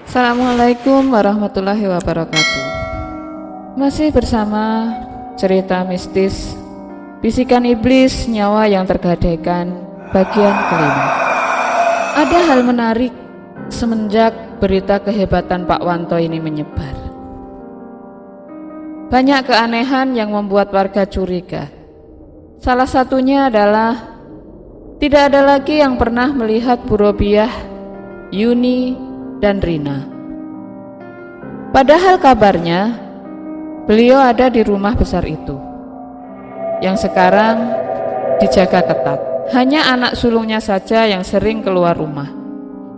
Assalamualaikum warahmatullahi wabarakatuh. Masih bersama cerita mistis Bisikan Iblis Nyawa yang Tergadaikan bagian kelima. Ada hal menarik semenjak berita kehebatan Pak Wanto ini menyebar. Banyak keanehan yang membuat warga curiga. Salah satunya adalah tidak ada lagi yang pernah melihat Bu Robiah, Yuni, dan Rina. Padahal kabarnya beliau ada di rumah besar itu yang sekarang dijaga ketat. Hanya anak sulungnya saja yang sering keluar rumah.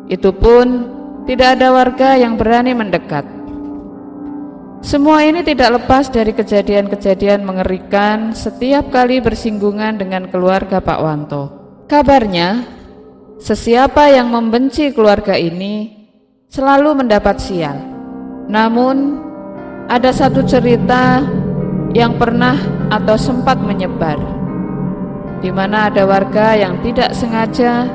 Itu pun tidak ada warga yang berani mendekat. Semua ini tidak lepas dari kejadian-kejadian mengerikan setiap kali bersinggungan dengan keluarga Pak Wanto. Kabarnya sesiapa yang membenci keluarga ini selalu mendapat sial. Namun ada satu cerita yang pernah atau sempat menyebar, di mana ada warga yang tidak sengaja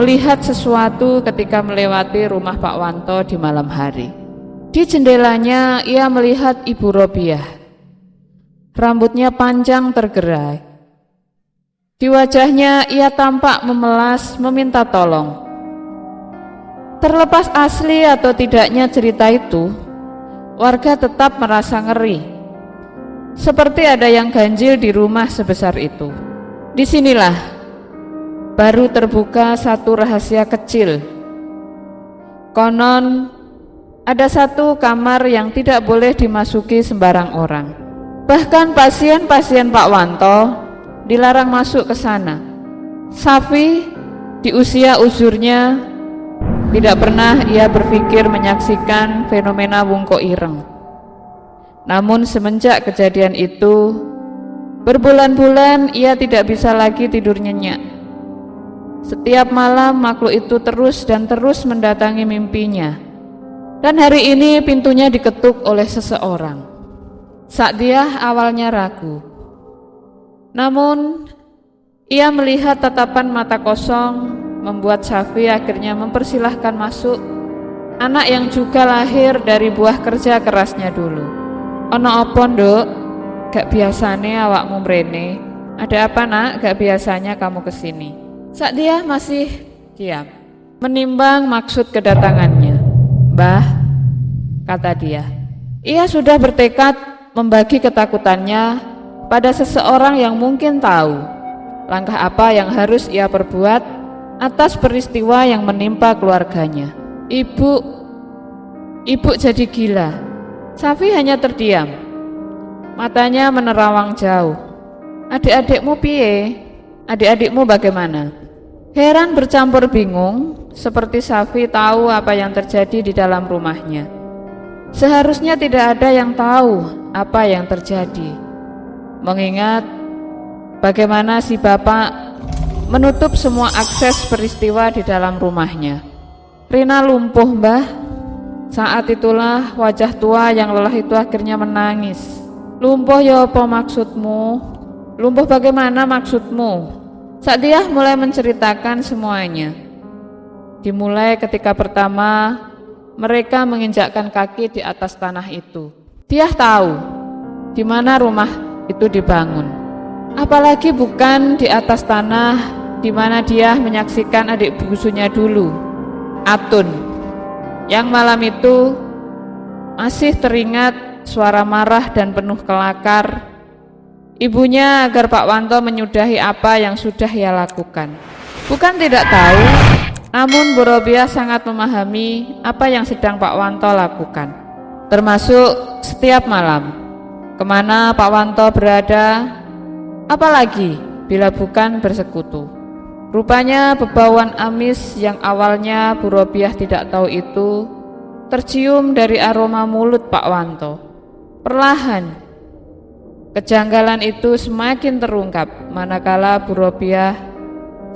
melihat sesuatu ketika melewati rumah Pak Wanto di malam hari. Di jendelanya ia melihat Ibu Robiah. Rambutnya panjang tergerai. Di wajahnya ia tampak memelas meminta tolong. Terlepas asli atau tidaknya cerita itu, warga tetap merasa ngeri, seperti ada yang ganjil di rumah sebesar itu. Disinilah baru terbuka satu rahasia kecil. Konon ada satu kamar yang tidak boleh dimasuki sembarang orang. Bahkan pasien-pasien Pak Wanto dilarang masuk ke sana. Safi di usia uzurnya tidak pernah ia berpikir menyaksikan fenomena wungko ireng. Namun semenjak kejadian itu, berbulan-bulan ia tidak bisa lagi tidur nyenyak. Setiap malam makhluk itu terus dan terus mendatangi mimpinya. Dan hari ini pintunya diketuk oleh seseorang. Sa'diyah awalnya ragu. Namun ia melihat tatapan mata kosong membuat Safi akhirnya mempersilahkan masuk anak yang juga lahir dari buah kerja kerasnya dulu. Ono opo nduk? Gak biasane awakmu mrene. Ada apa nak? Gak biasanya kamu kesini. Sa'diyah masih diam, menimbang maksud kedatangannya. Mbah, kata dia, ia sudah bertekad membagi ketakutannya pada seseorang yang mungkin tahu langkah apa yang harus ia perbuat atas peristiwa yang menimpa keluarganya. Ibu jadi gila. Safi hanya terdiam, matanya menerawang jauh. Adik-adikmu piye? Adik-adikmu bagaimana? Heran bercampur bingung, seperti Safi tahu apa yang terjadi di dalam rumahnya. Seharusnya tidak ada yang tahu apa yang terjadi, mengingat bagaimana si bapak menutup semua akses peristiwa di dalam rumahnya. Rina lumpuh, Mbah. Saat itulah wajah tua yang lelah itu akhirnya menangis. Lumpuh ya apa maksudmu? Lumpuh bagaimana maksudmu? Sa'diyah mulai menceritakan semuanya. Dimulai ketika pertama mereka menginjakkan kaki di atas tanah itu. Dia tahu di mana rumah itu dibangun. Apalagi bukan di atas tanah di mana dia menyaksikan adik bungsunya dulu, Atun, yang malam itu masih teringat suara marah dan penuh kelakar ibunya agar Pak Wanto menyudahi apa yang sudah ia lakukan. Bukan tidak tahu, namun Bu Robiah sangat memahami apa yang sedang Pak Wanto lakukan, termasuk setiap malam kemana Pak Wanto berada, apalagi bila bukan bersekutu. Rupanya bebauan amis yang awalnya Bu Robiah tidak tahu itu tercium dari aroma mulut Pak Wanto. Perlahan kejanggalan itu semakin terungkap manakala Bu Robiah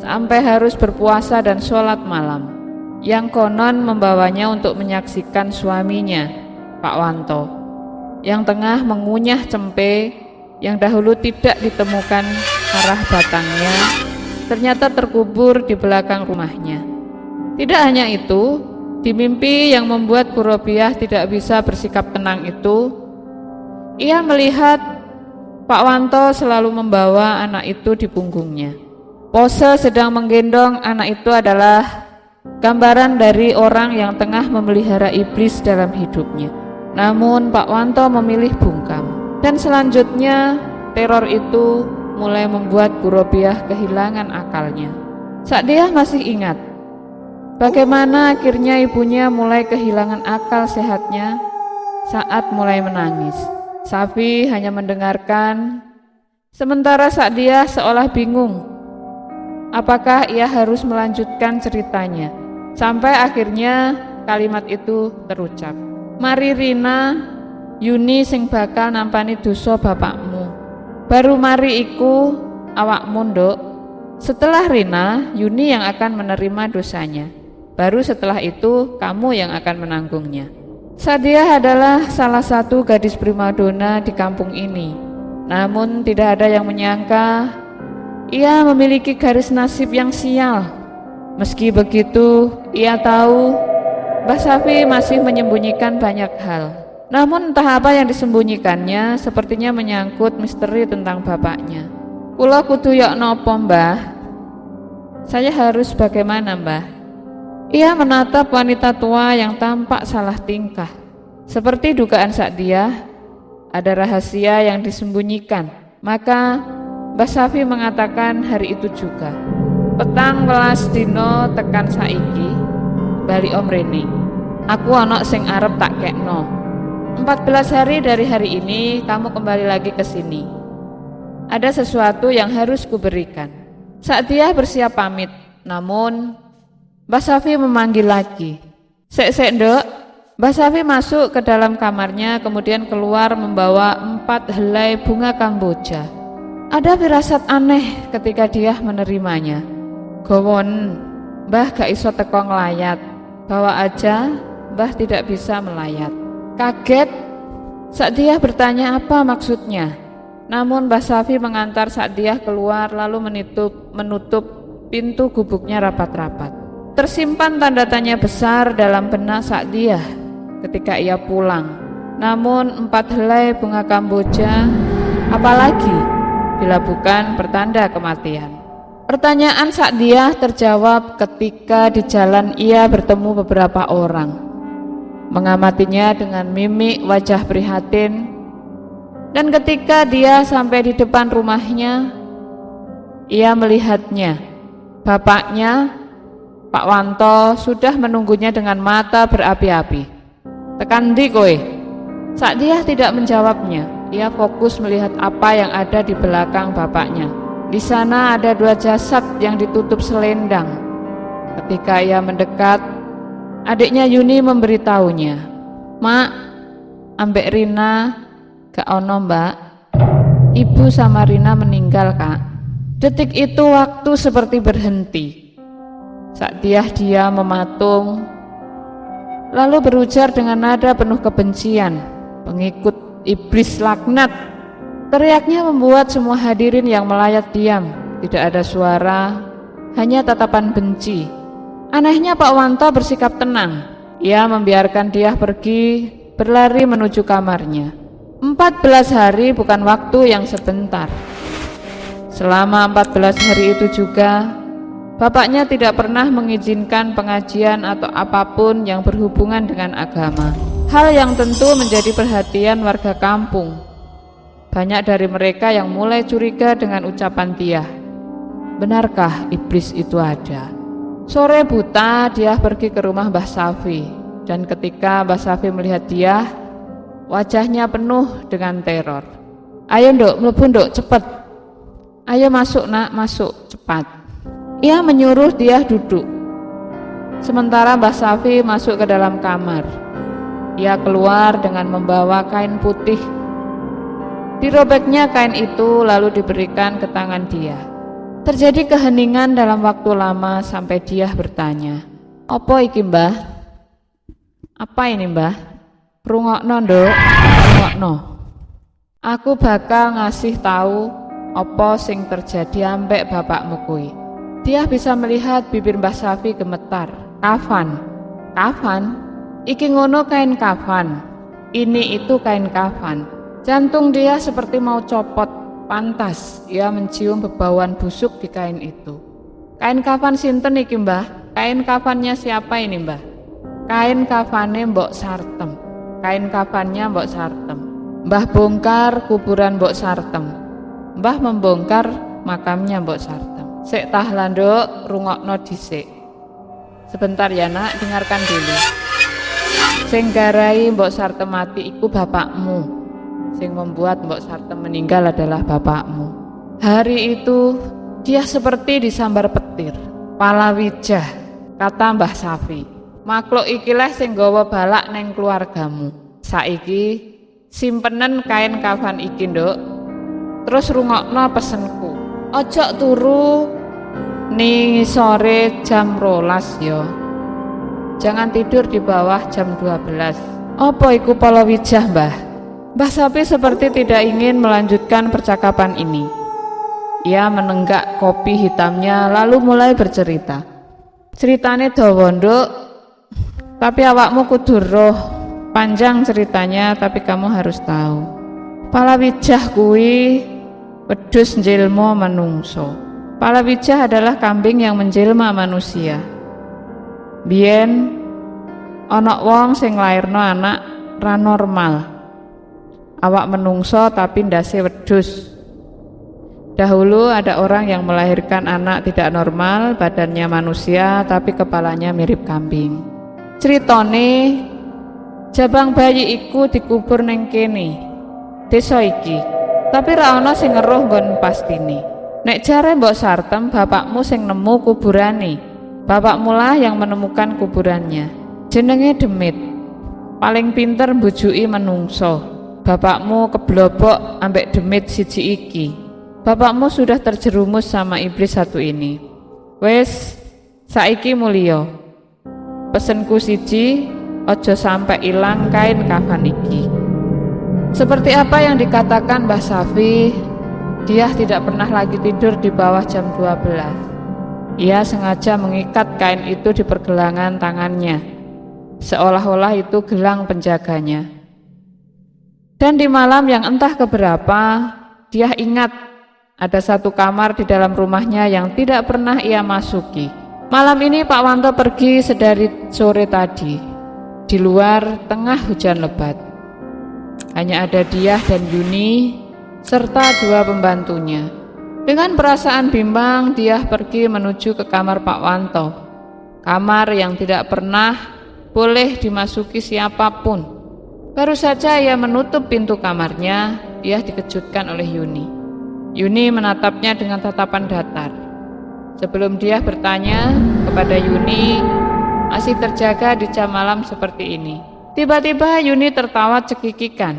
sampai harus berpuasa dan sholat malam, yang konon membawanya untuk menyaksikan suaminya, Pak Wanto, yang tengah mengunyah cempe yang dahulu tidak ditemukan arah batangnya, ternyata terkubur di belakang rumahnya. Tidak hanya itu, Di mimpi yang membuat Bu Robiah tidak bisa bersikap tenang itu, ia melihat Pak Wanto selalu membawa anak itu di punggungnya. Pose sedang menggendong anak itu adalah gambaran dari orang yang tengah memelihara iblis dalam hidupnya. Namun Pak Wanto memilih bungkam. Dan selanjutnya teror itu mulai membuat Bu Robiah kehilangan akalnya. Sakdiah masih ingat bagaimana akhirnya ibunya mulai kehilangan akal sehatnya saat mulai menangis. Safi hanya mendengarkan, sementara Sakdiah seolah bingung apakah ia harus melanjutkan ceritanya. Sampai akhirnya kalimat itu terucap, "Mari Rina, Yuni sing bakal nampani dosa bapakmu. Baru mari iku awakmu nduk. Setelah Rina, Yuni yang akan menerima dosanya. Baru setelah itu kamu yang akan menanggungnya." Sakdiah adalah salah satu gadis primadona di kampung ini. Namun tidak ada yang menyangka ia memiliki garis nasib yang sial. Meski begitu, ia tahu Mbah Safi masih menyembunyikan banyak hal. Namun entah apa yang disembunyikannya, sepertinya menyangkut misteri tentang bapaknya. "Kula kudu yok nopo, Mbah? Saya harus bagaimana, Mbah?" Ia menatap wanita tua yang tampak salah tingkah. Seperti dugaan Sakdiah, ada rahasia yang disembunyikan. Maka Mbah Safi mengatakan hari itu juga, "Petang welas dino tekan saiki, bali Om Rene. Aku ana sing arep tak kekno. 14 hari dari hari ini kamu kembali lagi ke sini. Ada sesuatu yang harus kuberikan." Sakdiah bersiap pamit, namun Mbah Safi memanggil lagi. Sek nduk." Mbah Safi masuk ke dalam kamarnya, kemudian keluar membawa 4 helai bunga kamboja. Ada firasat aneh ketika dia menerimanya. "Gowon, Mbah gak iso teko nglayat. Bawa aja, Mbah tidak bisa melayat." Kaget, Sakdiah bertanya apa maksudnya. Namun Mbah Safi mengantar Sakdiah keluar lalu menutup pintu gubuknya rapat-rapat. Tersimpan tanda tanya besar dalam benak Sakdiah ketika ia pulang. Namun 4 helai bunga kamboja, apalagi bila bukan pertanda kematian? Pertanyaan Sakdiah terjawab ketika di jalan ia bertemu beberapa orang. Mengamatinya dengan mimik wajah prihatin. Dan ketika dia sampai di depan rumahnya, ia melihatnya. Bapaknya Pak Wanto sudah menunggunya dengan mata berapi-api. "Tekan ndi kowe?" Sakdiah tidak menjawabnya. Ia fokus melihat apa yang ada di belakang bapaknya. Di sana ada 2 jasad yang ditutup selendang. Ketika ia mendekat, adiknya Yuni memberitahunya, "Mak, ambek Rina gak ono, Mbak. Ibu sama Rina meninggal, Kak." Detik itu waktu seperti berhenti. Sakdiah dia mematung, lalu berujar dengan nada penuh kebencian, "Pengikut iblis laknat." Teriaknya membuat semua hadirin yang melayat diam. Tidak ada suara, hanya tatapan benci. Anehnya Pak Wanto bersikap tenang. Ia membiarkan dia pergi, berlari menuju kamarnya. 14 hari bukan waktu yang sebentar. Selama 14 hari itu juga bapaknya tidak pernah mengizinkan pengajian atau apapun yang berhubungan dengan agama. Hal yang tentu menjadi perhatian warga kampung. Banyak dari mereka yang mulai curiga dengan ucapan Diah. Benarkah iblis itu ada? Sore buta, Diah pergi ke rumah Mbah Safi. Dan ketika Mbah Safi melihat Diah, wajahnya penuh dengan teror. "Ayo nduk, mlebu nduk, cepet. Ayo masuk nak, masuk, cepat." Ia menyuruh Diah duduk. Sementara Mbah Safi masuk ke dalam kamar. Ia keluar dengan membawa kain putih. Dirobeknya kain itu lalu diberikan ke tangan Diah. Terjadi keheningan dalam waktu lama sampai Diah bertanya, "Apa iki, Mbah?" "Apa ini, Mbah?" "Rungokno, Nduk, rungokno. Aku bakal ngasih tahu apa sing terjadi ambek bapakmu kuwi." Diah bisa melihat bibir Mbah Safi gemetar. "Kafan, Kafan? Iki ngono kain kafan. Ini itu kain kafan. Jantung dia seperti mau copot. Pantas ia mencium bebauan busuk di kain itu. Kain kafan sinten iki, Mbah? Kain kafannya siapa ini, Mbah? Kain kafannya Mbok Sartem. Kain kafannya Mbok Sartem. Mbah bongkar kuburan Mbok Sartem. Mbah membongkar makamnya Mbok Sartem. Sik tah landuk, rungokno dhisik. Sebentar ya nak, dengarkan dulu. Sing garai Mbok Sartem mati iku bapakmu. Sing membuat Mbok Sartem meninggal adalah bapakmu. Hari itu dia seperti disambar petir. Palawijah, kata Mbah Safi. Makhluk ikilah sing gawa balak neng keluargamu. Saiki simpenen kain kafan iki, Nduk. Terus rungokno pesenku. Ojo turu ning sore jam 12 ya. Jangan tidur di bawah jam 12. Apa iku palawijah, Mbah? Mbah Sapi seperti tidak ingin melanjutkan percakapan ini. Ia menenggak kopi hitamnya lalu mulai bercerita. Ceritane dawa, Nduk. Tapi awakmu kudu roh. Panjang ceritanya tapi kamu harus tahu. Palawijah kuwi wedhus njilma manungso. Palawijah adalah kambing yang menjelma manusia. Biyen ana wong sing lairno anak ra normal. Awak menungso tapi ndase wedhus. Dahulu ada orang yang melahirkan anak tidak normal, badannya manusia tapi kepalanya mirip kambing. Ceritane jabang bayi iku dikubur neng kene desa iki, tapi ra ana sing ngeruh nggon pastine. Nek jare Mbok Sartem, bapakmu sing nemu kuburane. Bapakmu lah yang menemukan kuburannya. Jenenge Demit. Paling pinter mbujuki menungso. Bapakmu keblobok ambek Demit siji iki. Bapakmu sudah terjerumus sama iblis satu ini. Wes, saiki mulya. Pesenku siji, ojo sampai ilang kain kafan iki. Seperti apa yang dikatakan Mbah Safi, dia tidak pernah lagi tidur di bawah jam 12. Ia sengaja mengikat kain itu di pergelangan tangannya, seolah-olah itu gelang penjaganya. Dan di malam yang entah keberapa, dia ingat ada satu kamar di dalam rumahnya yang tidak pernah ia masuki. Malam ini Pak Wanto pergi sedari sore tadi. Di luar tengah hujan lebat. Hanya ada dia dan Yuni serta dua pembantunya. Dengan perasaan bimbang dia pergi menuju ke kamar Pak Wanto. Kamar yang tidak pernah boleh dimasuki siapapun. Baru saja ia menutup pintu kamarnya, dia dikejutkan oleh Yuni. Yuni menatapnya dengan tatapan datar. Sebelum dia bertanya kepada Yuni masih terjaga di jam malam seperti ini. Tiba-tiba Yuni tertawa cekikikan,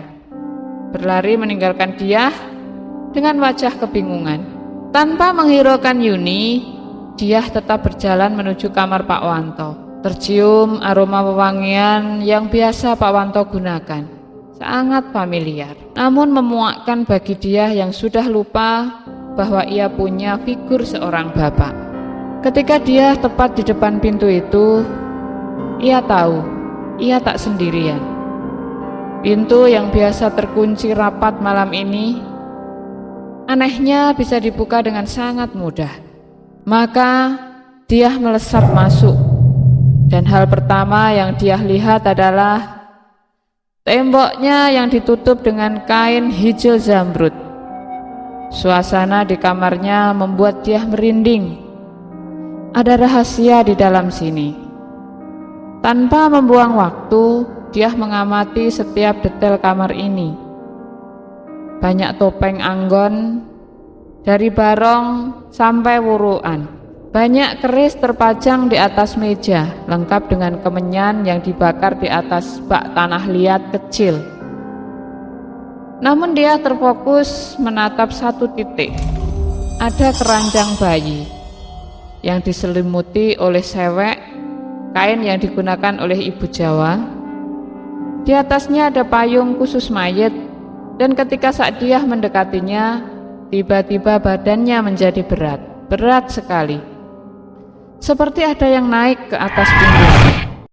berlari meninggalkan dia dengan wajah kebingungan. Tanpa menghiraukan Yuni, dia tetap berjalan menuju kamar Pak Wanto. Tercium aroma wewangian yang biasa Pak Wanto gunakan, sangat familiar, namun memuakkan bagi dia yang sudah lupa bahwa ia punya figur seorang bapak. Ketika dia tepat di depan pintu itu, ia tahu ia tak sendirian. Pintu yang biasa terkunci rapat malam ini anehnya bisa dibuka dengan sangat mudah. Maka dia melesat masuk, dan hal pertama yang dia lihat adalah temboknya yang ditutup dengan kain hijau zamrud. Suasana di kamarnya membuat dia merinding. Ada rahasia di dalam sini. Tanpa membuang waktu, dia mengamati setiap detail kamar ini. Banyak topeng anggon, dari barong sampai wuruan. Banyak keris terpajang di atas meja, lengkap dengan kemenyan yang dibakar di atas bak tanah liat kecil. Namun dia terfokus menatap satu titik. Ada keranjang bayi yang diselimuti oleh sewek, kain yang digunakan oleh ibu Jawa. Di atasnya ada payung khusus mayat, dan ketika saat dia mendekatinya, tiba-tiba badannya menjadi berat sekali. Seperti ada yang naik ke atas punggungnya.